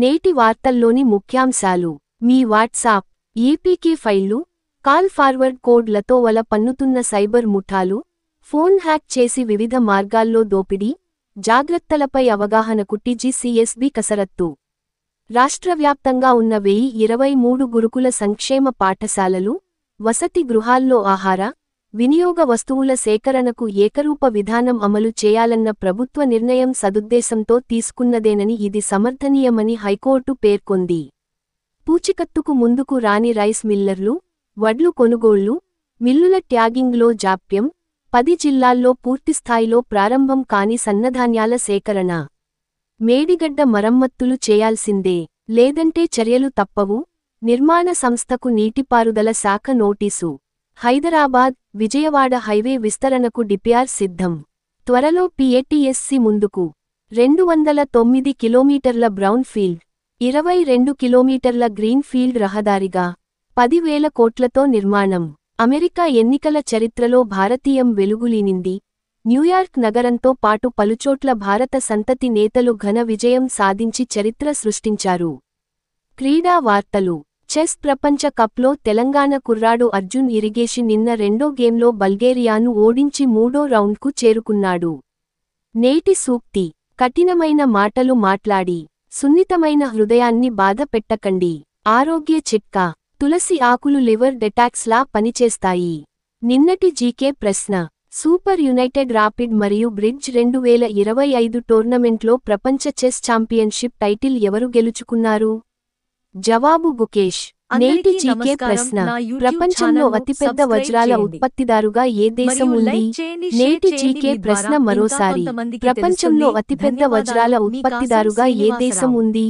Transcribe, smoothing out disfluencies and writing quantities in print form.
నేటి వార్తల్లోని ముఖ్యాంశాలు. మీ వాట్సాప్, ఏపీకే ఫైళ్లు, కాల్ ఫార్వర్డ్ కోడ్లతో వల పన్నుతున్న సైబర్ ముఠాలు, ఫోన్ హ్యాక్ చేసి వివిధ మార్గాల్లో దోపిడీ, జాగ్రత్తలపై అవగాహనకు టీజీసీఎస్బీ కసరత్తు. రాష్ట్రవ్యాప్తంగా ఉన్న 1023 గురుకుల సంక్షేమ పాఠశాలలు, వసతి గృహాల్లో ఆహార, వినియోగ వస్తువుల సేకరణకు ఏకరూప విధానం అమలు చేయాలన్న ప్రభుత్వ నిర్ణయం సదుద్దేశంతో తీసుకున్నదేనని, ఇది సమర్థనీయమని హైకోర్టు పేర్కొంది. పూచికత్తుకు ముందుకు రాని రైస్ మిల్లర్లు, వడ్లు కొనుగోళ్లు, మిల్లుల ట్యాగింగ్లో జాప్యం, 10 జిల్లాల్లో పూర్తిస్థాయిలో ప్రారంభం కాని సన్నధాన్యాల సేకరణ. మేడిగడ్డ మరమ్మతులు చేయాల్సిందే, లేదంటే చర్యలు తప్పవు. నిర్మాణ సంస్థకు నీటిపారుదల శాఖ నోటీసు. హైదరాబాద్, విజయవాడ హైవే విస్తరణకు డిపిఆర్ సిద్ధం. త్వరలో పీఏటీఎస్సీ ముందుకు. 209 కిలోమీటర్ల బ్రౌన్ ఫీల్డ్, 22 కిలోమీటర్ల గ్రీన్ ఫీల్డ్ రహదారిగా 10,000 కోట్లతో నిర్మాణం. అమెరికా ఎన్నికల చరిత్రలో భారతీయం వెలుగులీనింది. న్యూయార్క్ నగరంతో పాటు పలుచోట్ల భారత సంతతి నేతలు ఘన విజయం సాధించి చరిత్ర సృష్టించారు. క్రీడా వార్తలు. చెస్ ప్రపంచ కప్లో తెలంగాణ కుర్రాడు అర్జున్ ఇరిగేషి నిన్న రెండో గేమ్లో బల్గేరియాను ఓడించి మూడో రౌండ్కు చేరుకున్నాడు. నేటి సూక్తి. కఠినమైన మాటలు మాట్లాడి సున్నితమైన హృదయాన్ని బాధ పెట్టకండి. ఆరోగ్య చిట్కా. తులసి ఆకులు లివర్ డెటాక్స్లా పనిచేస్తాయి. నిన్నటి జీకే ప్రశ్న. సూపర్ యునైటెడ్ రాపిడ్ మరియు బ్రిడ్జ్ 2025 టోర్నమెంట్లో ప్రపంచ చెస్ ఛాంపియన్షిప్ టైటిల్ ఎవరు గెలుచుకున్నారు? జవాబు గుకేష్. నేటి జీకే ప్రశ్న. ప్రపంచంలో అతిపెద్ద వజ్రాల ఉత్పత్తిదారుగా ఏ దేశం ఉంది? నేటి జీకే ప్రశ్న మరోసారి. ప్రపంచంలో అతిపెద్ద వజ్రాల ఉత్పత్తిదారుగా ఏ దేశం ఉంది?